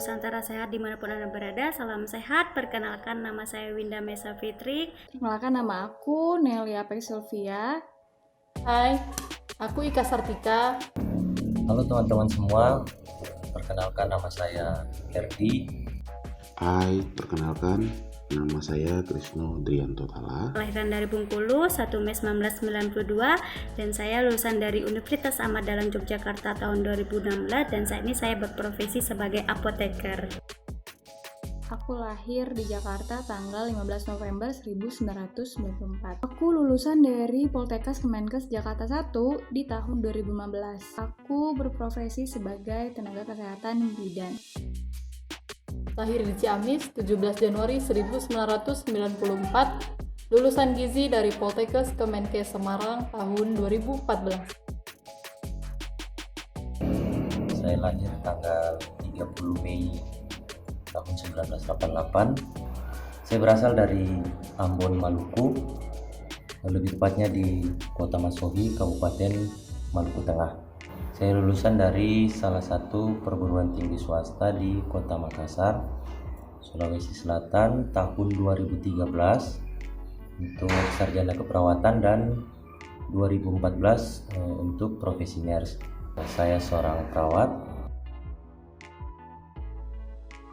Nusantara Sehat dimanapun Anda berada. Salam sehat. Perkenalkan, nama saya Winda Mesa Fitri. Perkenalkan, nama aku Nelia Apex Sylvia. Hai, aku Ika Sartika. Halo teman-teman semua, perkenalkan nama saya Herdi. Hai, perkenalkan nama saya Krisno Drianto Tala. Kelahiran dari Bengkulu 1 Mei 1992 dan saya lulusan dari Universitas Ahmad Dahlan Yogyakarta tahun 2016 dan saat ini saya berprofesi sebagai apoteker. Aku lahir di Jakarta tanggal 15 November 1994. Aku lulusan dari Poltekkes Kemenkes Jakarta 1 di tahun 2015. Aku berprofesi sebagai tenaga kesehatan bidan. Lahir di Ciamis 17 Januari 1994. Lulusan gizi dari Poltekkes Kemenkes Semarang tahun 2014. Saya lahir tanggal 30 Mei tahun 1988. Saya berasal dari Ambon, Maluku, lebih tepatnya di Kota Masohi, Kabupaten Maluku Tengah. Saya lulusan dari salah satu perguruan tinggi swasta di Kota Makassar, Sulawesi Selatan tahun 2013 untuk sarjana keperawatan dan 2014 untuk profesi nurse. Saya seorang perawat.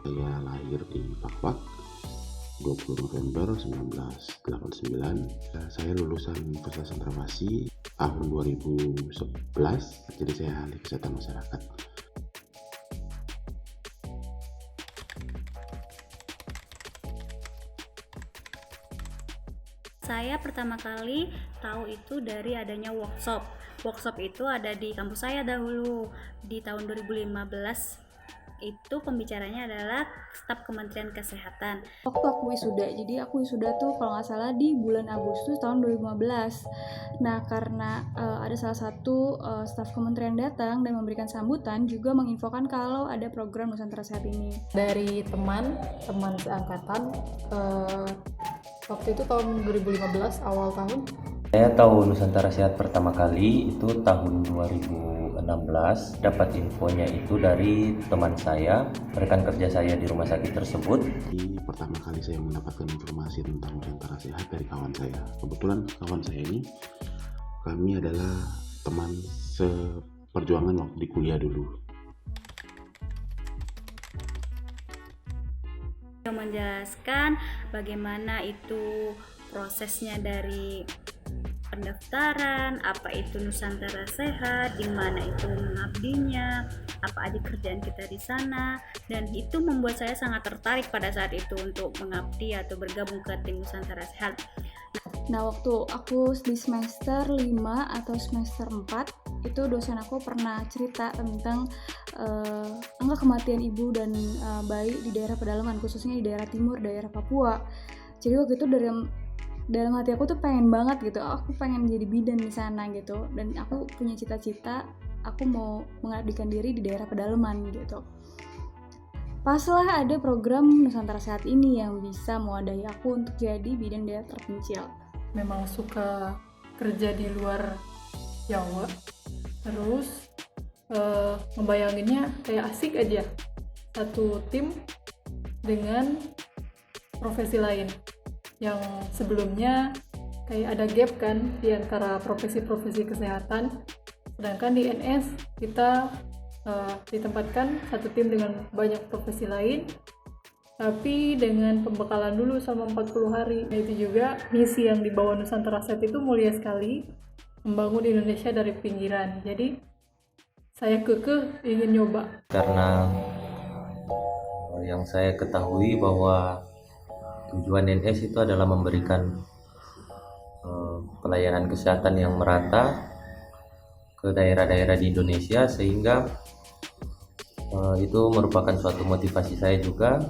Saya lahir di Pakwak 20 November 1989. Saya lulusan Universitas Cendrawasih tahun 2011, jadi saya ahli kesehatan masyarakat. Saya pertama kali tahu itu dari adanya workshop. Workshop itu ada di kampus saya dahulu di tahun 2015. Itu pembicaranya adalah staf Kementerian Kesehatan. Waktu aku wisuda, jadi aku wisuda tuh kalau nggak salah di bulan Agustus tahun 2015. Nah, karena ada salah satu staf kementerian datang dan memberikan sambutan, juga menginfokan kalau ada program Nusantara Sehat ini. Dari teman seangkatan, waktu itu tahun 2015, awal tahun. Saya tahu Nusantara Sehat pertama kali itu tahun 2016. Dapat infonya itu dari teman saya, rekan kerja saya di rumah sakit tersebut. Jadi pertama kali saya mendapatkan informasi tentang Nusantara Sehat dari kawan saya. Kebetulan kawan saya ini, kami adalah teman seperjuangan waktu di kuliah dulu. Menjelaskan bagaimana itu prosesnya dari pendaftaran, apa itu Nusantara Sehat, di mana itu mengabdinya, apa aja kerjaan kita di sana, dan itu membuat saya sangat tertarik pada saat itu untuk mengabdi atau bergabung ke tim Nusantara Sehat. Nah, waktu aku di semester 5 atau semester 4, itu dosen aku pernah cerita tentang angka kematian ibu dan bayi di daerah pedalaman, khususnya di daerah timur, daerah Papua. Jadi waktu itu dalam hati aku tuh pengen banget gitu, aku pengen jadi bidan di sana gitu, dan aku punya cita-cita aku mau mengabdikan diri di daerah pedalaman gitu. Paslah ada program Nusantara Sehat ini yang bisa mewadahi aku untuk jadi bidan daerah terpencil. Memang suka kerja di luar Jawa, terus ngebayanginnya kayak asik aja, satu tim dengan profesi lain yang sebelumnya kayak ada gap kan di antara profesi-profesi kesehatan, sedangkan di NS kita ditempatkan satu tim dengan banyak profesi lain, tapi dengan pembekalan dulu selama 40 hari. Nah, itu juga misi yang dibawa Nusantara Sehat itu mulia sekali, membangun Indonesia dari pinggiran. Jadi saya kekeh ingin nyoba. Karena yang saya ketahui bahwa tujuan NS itu adalah memberikan pelayanan kesehatan yang merata ke daerah-daerah di Indonesia, sehingga itu merupakan suatu motivasi saya juga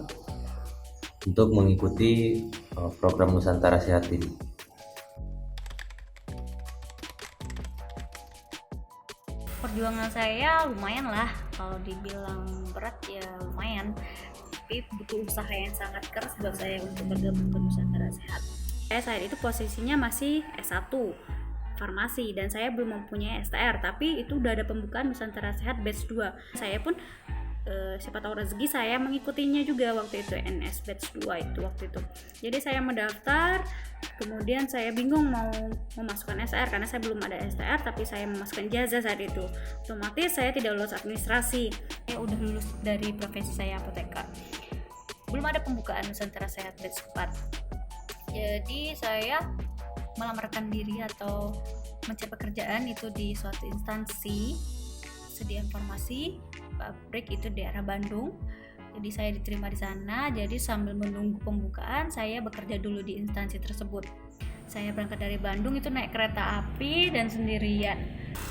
untuk mengikuti program Nusantara Sehat ini. Perjuangan saya lumayan lah, kalau dibilang berat ya lumayan, tapi butuh usaha yang sangat keras buat saya untuk bergabung ke Nusantara Sehat. Saya saat itu posisinya masih S1 farmasi dan saya belum mempunyai STR, tapi itu udah ada pembukaan Nusantara Sehat batch 2. Saya pun siapa tahu rezeki saya mengikutinya juga waktu itu, NS batch 2 itu waktu itu. Jadi saya mendaftar, kemudian saya bingung mau memasukkan STR karena saya belum ada STR, tapi saya memasukkan ijazah saat itu. Otomatis saya tidak lulus administrasi. Saya udah lulus dari profesi saya apoteker. Belum ada pembukaan Nusantara Sehat batch 4. Jadi saya melamarkan diri atau mencari pekerjaan itu di suatu instansi sedia informasi pabrik itu di daerah Bandung. Jadi saya diterima di sana. Jadi sambil menunggu pembukaan, saya bekerja dulu di instansi tersebut. Saya berangkat dari Bandung itu naik kereta api dan sendirian.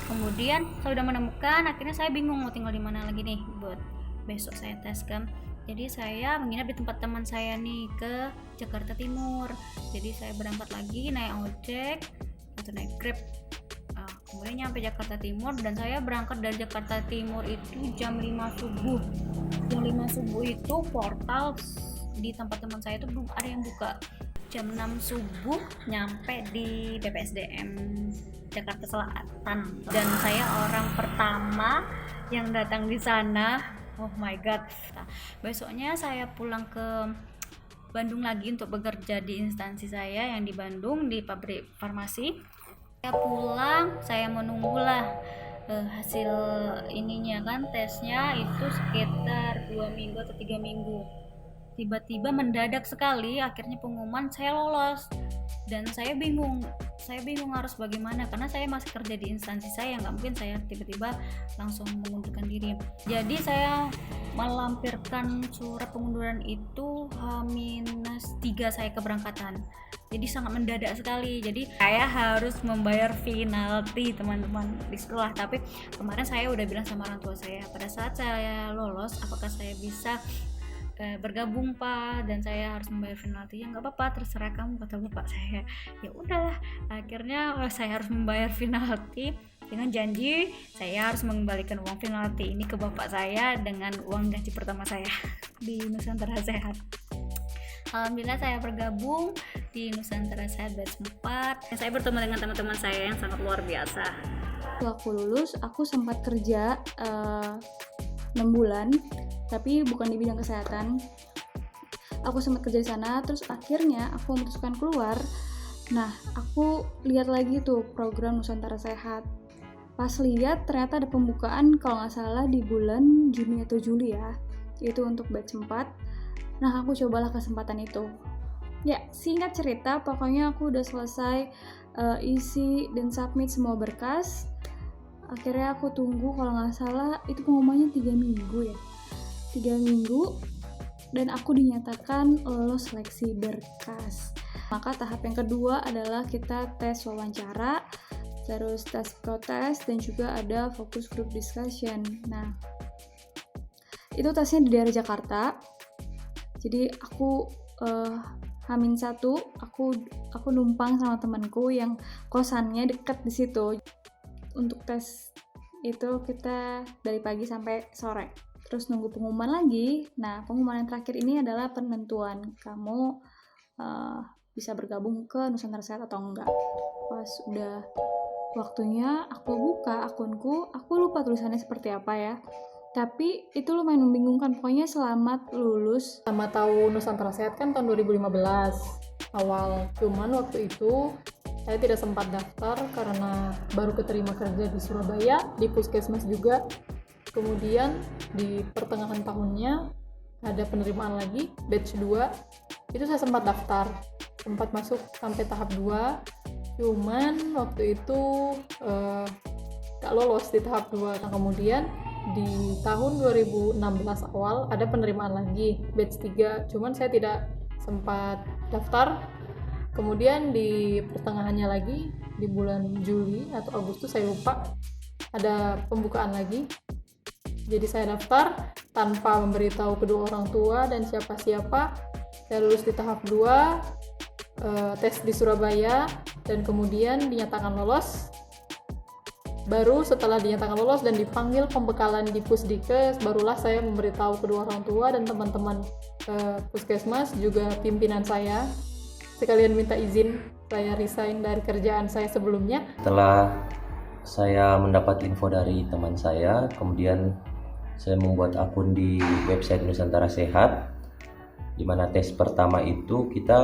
Kemudian saya sudah menemukan, akhirnya saya bingung mau tinggal di mana lagi nih buat besok saya tes kan. Jadi saya menginap di tempat teman saya nih ke Jakarta Timur. Jadi saya berangkat lagi naik ojek atau naik Grab. Kemudian nyampe Jakarta Timur, dan saya berangkat dari Jakarta Timur itu jam 5 subuh. Jam 5 subuh itu portal di tempat teman saya itu belum ada yang buka. Jam 6 subuh nyampe di BPSDM Jakarta Selatan, dan saya orang pertama yang datang di sana. Oh my god. Nah, besoknya saya pulang ke Bandung lagi untuk bekerja di instansi saya yang di Bandung di pabrik farmasi. Saya pulang, saya menunggulah hasil ininya kan, tesnya itu sekitar 2 minggu atau 3 minggu. Tiba-tiba mendadak sekali akhirnya pengumuman saya lolos, dan saya bingung harus bagaimana karena saya masih kerja di instansi saya, nggak mungkin saya tiba-tiba langsung mengundurkan diri. Jadi saya melampirkan surat pengunduran itu H-3 saya keberangkatan. Jadi sangat mendadak sekali. Jadi saya harus membayar penalti teman-teman di sekolah. Tapi kemarin saya udah bilang sama orang tua saya, pada saat saya lolos apakah saya bisa bergabung Pak, dan saya harus membayar penalti. Ya nggak apa-apa, terserah kamu, kata bapak saya. Ya udahlah, akhirnya saya harus membayar penalti dengan janji saya harus mengembalikan uang penalti ini ke bapak saya dengan uang gaji pertama saya di Nusantara Sehat. Alhamdulillah saya bergabung di Nusantara Sehat batch 4. Saya bertemu dengan teman-teman saya yang sangat luar biasa. Setelah aku lulus, aku sempat kerja 6 bulan, tapi bukan di bidang kesehatan. Aku sempat kerja di sana, terus akhirnya aku memutuskan keluar. Nah, aku lihat lagi tuh program Nusantara Sehat. Pas lihat ternyata ada pembukaan kalau nggak salah di bulan Juni atau Juli ya, itu untuk batch 4. Nah, aku cobalah kesempatan itu. Ya, singkat cerita, pokoknya aku udah selesai isi dan submit semua berkas. Akhirnya aku tunggu, kalau nggak salah itu pengumumannya 3 minggu ya. 3 minggu, dan aku dinyatakan lolos seleksi berkas. Maka tahap yang kedua adalah kita tes wawancara, terus tes psikotes, dan juga ada focus group discussion. Nah, itu tesnya di daerah Jakarta. Jadi aku H-1 aku numpang sama temanku yang kosannya deket di situ. Untuk tes itu kita dari pagi sampai sore, terus nunggu pengumuman lagi. Nah, pengumuman yang terakhir ini adalah penentuan kamu bisa bergabung ke Nusantara Sehat atau enggak. Pas udah waktunya aku buka akunku, aku lupa tulisannya seperti apa ya, tapi itu lumayan membingungkan. Pokoknya selamat lulus. Sama tahu Nusantara Sehat kan tahun 2015 awal, cuman waktu itu saya tidak sempat daftar karena baru keterima kerja di Surabaya, di Puskesmas juga. Kemudian di pertengahan tahunnya ada penerimaan lagi, batch 2, itu saya sempat daftar, sempat masuk sampai tahap 2, cuman waktu itu gak lolos di tahap 2. Nah, kemudian di tahun 2016 awal ada penerimaan lagi, batch 3, cuman saya tidak sempat daftar. Kemudian di pertengahannya lagi, di bulan Juli atau Agustus saya lupa, ada pembukaan lagi. Jadi saya daftar tanpa memberitahu kedua orang tua dan siapa-siapa. Saya lulus di tahap 2, tes di Surabaya, dan kemudian dinyatakan lolos. Baru setelah dinyatakan lolos dan dipanggil pembekalan di Pusdikes, barulah saya memberitahu kedua orang tua dan teman-teman Puskesmas, juga pimpinan saya, sekalian minta izin saya resign dari kerjaan saya sebelumnya. Setelah saya mendapat info dari teman saya, kemudian saya membuat akun di website Nusantara Sehat, di mana tes pertama itu kita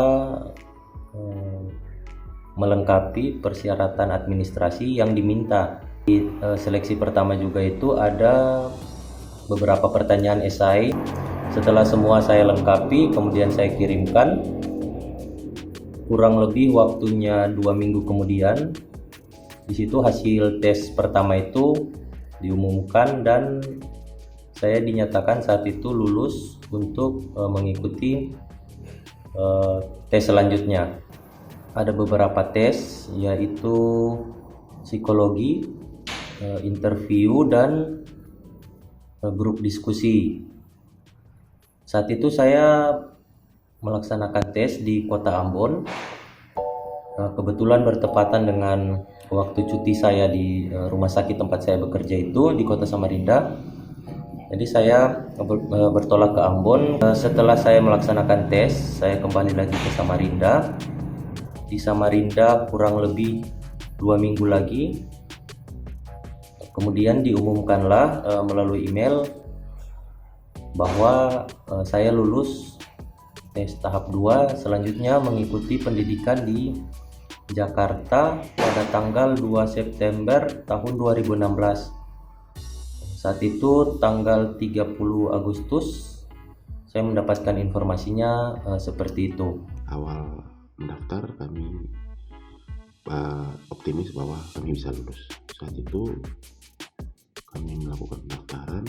melengkapi persyaratan administrasi yang diminta. Di seleksi pertama juga itu ada beberapa pertanyaan esai. Setelah semua saya lengkapi, kemudian saya kirimkan. Kurang lebih waktunya 2 minggu kemudian, di situ hasil tes pertama itu diumumkan dan saya dinyatakan saat itu lulus untuk mengikuti tes selanjutnya. Ada beberapa tes, yaitu psikologi, interview, dan grup diskusi. Saat itu saya melaksanakan tes di kota Ambon. Kebetulan bertepatan dengan waktu cuti saya di rumah sakit tempat saya bekerja itu di kota Samarinda. Jadi saya bertolak ke Ambon. Setelah saya melaksanakan tes, saya kembali lagi ke Samarinda. Di Samarinda kurang lebih 2 minggu lagi. Kemudian diumumkanlah melalui email bahwa saya lulus tes tahap 2, selanjutnya mengikuti pendidikan di Jakarta pada tanggal 2 September tahun 2016. Saat itu tanggal 30 Agustus saya mendapatkan informasinya seperti itu. Awal mendaftar kami optimis bahwa kami bisa lulus. Saat itu kami melakukan pendaftaran,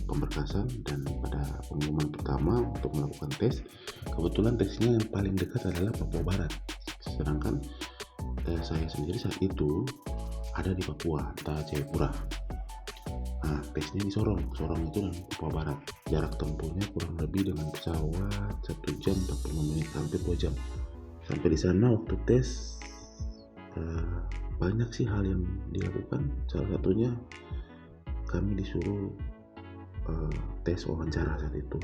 pemberkasan, dan pada pengumuman pertama untuk melakukan tes, kebetulan tesnya yang paling dekat adalah Papua Barat. Sedangkan saya sendiri saat itu ada di Papua, Jayapura. Nah, tesnya di Sorong itu dan Papua Barat. Jarak tempuhnya kurang lebih dengan pesawat 1 jam 45 menit, hampir 2 jam. Sampai di sana waktu tes banyak sih hal yang dilakukan. Salah satunya kami disuruh tes wawancara saat itu.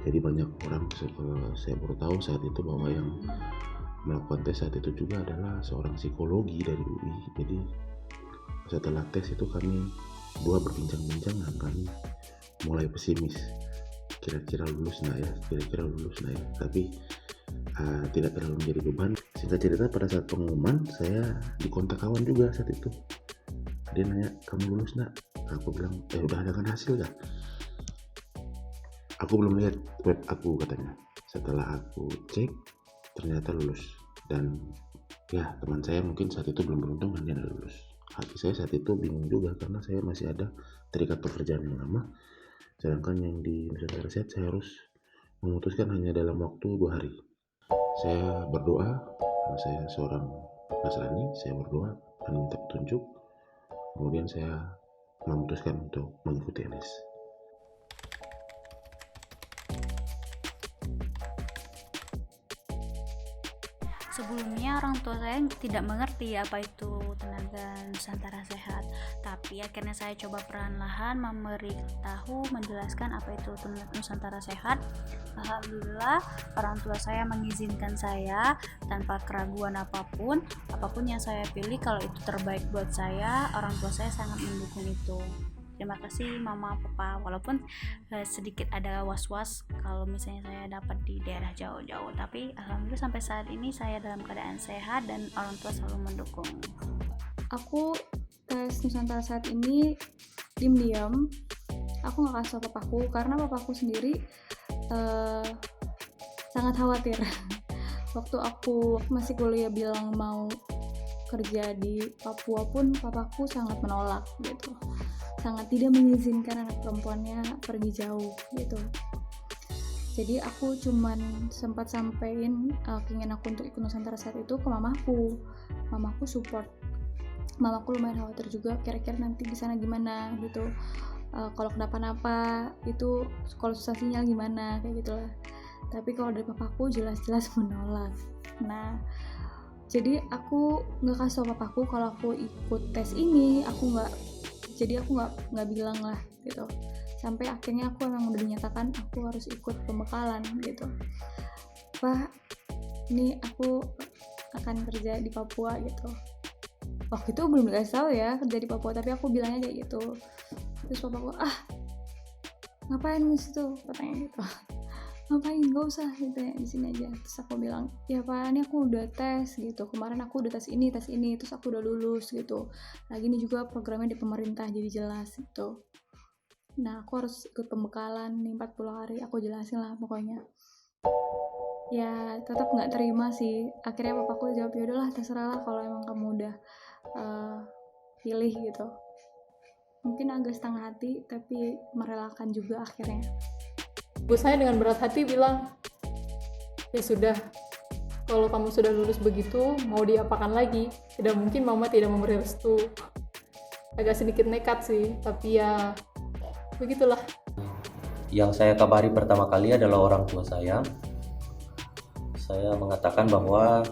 Jadi banyak orang, saya baru tahu saat itu bahwa yang melakukan tes saat itu juga adalah seorang psikologi dari UI. Jadi setelah tes itu kami dua berbincang-bincang dan kami mulai pesimis. Kira-kira lulus nggak ya? Tapi tidak terlalu menjadi beban. Singkat cerita, pada saat pengumuman saya dikontak kawan juga saat itu. Dia nanya, kamu lulus nggak? Aku bilang, udah ada kan hasil nggak? Aku belum lihat web aku, katanya. Setelah aku cek, ternyata lulus. Dan ya, teman saya mungkin saat itu belum beruntung dan dia lulus. Hati saya saat itu bingung juga karena saya masih ada terikat pekerjaan yang lama. Sedangkan yang di Nusantara Sehat saya harus memutuskan hanya dalam waktu 2 hari. Saya berdoa, karena saya seorang Nasrani, saya berdoa dan minta petunjuk. Kemudian saya memutuskan untuk mengikuti LS. Sebelumnya orang tua saya tidak mengerti apa itu tenaga Nusantara Sehat, tapi akhirnya saya coba perlahan-lahan memberitahu, menjelaskan apa itu Nusantara Sehat. Alhamdulillah orang tua saya mengizinkan saya tanpa keraguan apapun yang saya pilih kalau itu terbaik buat saya. Orang tua saya sangat mendukung itu. Terima kasih mama, papa, walaupun sedikit ada was-was kalau misalnya saya dapat di daerah jauh-jauh, tapi alhamdulillah sampai saat ini saya dalam keadaan sehat dan orang tua selalu mendukung. Aku tes Nusantara Sehat ini diam-diam, aku gak kasih tau papaku karena papaku sendiri sangat khawatir. Waktu aku masih kuliah bilang mau kerja di Papua pun papaku sangat menolak gitu, sangat tidak mengizinkan anak perempuannya pergi jauh gitu. Jadi aku cuman sempat sampein keinginan aku untuk ikut Nusantara Sehat itu ke mamaku. Mamaku support. Mamaku lumayan khawatir juga kira-kira nanti di sana gimana gitu. Kalau kenapa-napa itu kalau susah sinyal gimana kayak gitulah. Tapi kalau dari papaku jelas-jelas menolak. Nah, jadi aku nggak kasih tau papaku kalau aku ikut tes ini. Aku nggak bilang lah gitu. Sampai akhirnya aku emang udah dinyatakan aku harus ikut pembekalan gitu. Pak, ini aku akan kerja di Papua gitu. Waktu itu belum dikasih tahu ya kerja di Papua, tapi aku bilangnya kayak gitu. Terus papaku, ngapain di situ, katanya gitu. Ngapain, gak usah gitu ya, di sini aja. Terus aku bilang, ya Pak, ini aku udah tes gitu, kemarin aku udah tes ini, terus aku udah lulus gitu. Lagi ini juga programnya di pemerintah, jadi jelas gitu. Nah, aku harus ikut pembekalan nih 40 hari, aku jelasin lah pokoknya. Ya tetap nggak terima sih. Akhirnya papaku jawab, ya udahlah terserah lah kalau emang kamu udah pilih gitu. Mungkin agak setengah hati, tapi merelakan juga akhirnya. Ibu saya dengan berat hati bilang, ya sudah, kalau kamu sudah lulus begitu, mau diapakan lagi? Tidak mungkin mama tidak memberi restu. Agak sedikit nekat sih, tapi ya begitulah. Yang saya kabari pertama kali adalah orang tua saya. Saya mengatakan bahwa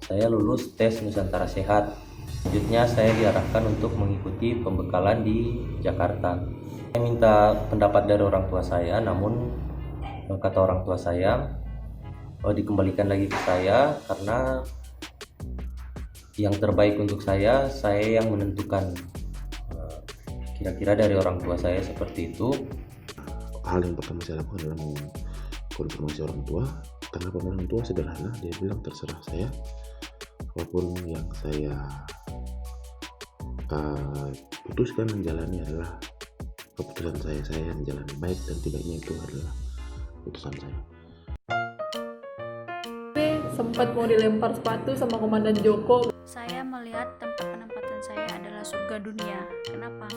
saya lulus tes Nusantara Sehat. Selanjutnya saya diarahkan untuk mengikuti pembekalan di Jakarta. Saya minta pendapat dari orang tua saya, namun kata orang tua saya dikembalikan lagi ke saya karena yang terbaik untuk saya yang menentukan. Kira-kira dari orang tua saya seperti itu. Hal yang pertama saya lakukan adalah mengkonfirmasi orang tua. Kenapa orang tua? Sederhana, dia bilang terserah saya, apapun yang saya putuskan menjalani adalah keputusan saya yang menjalani, baik dan tidaknya itu adalah keputusan saya. Sempat mau dilempar sepatu sama Komandan Joko. Saya melihat tempat penempatan saya adalah surga dunia. Kenapa?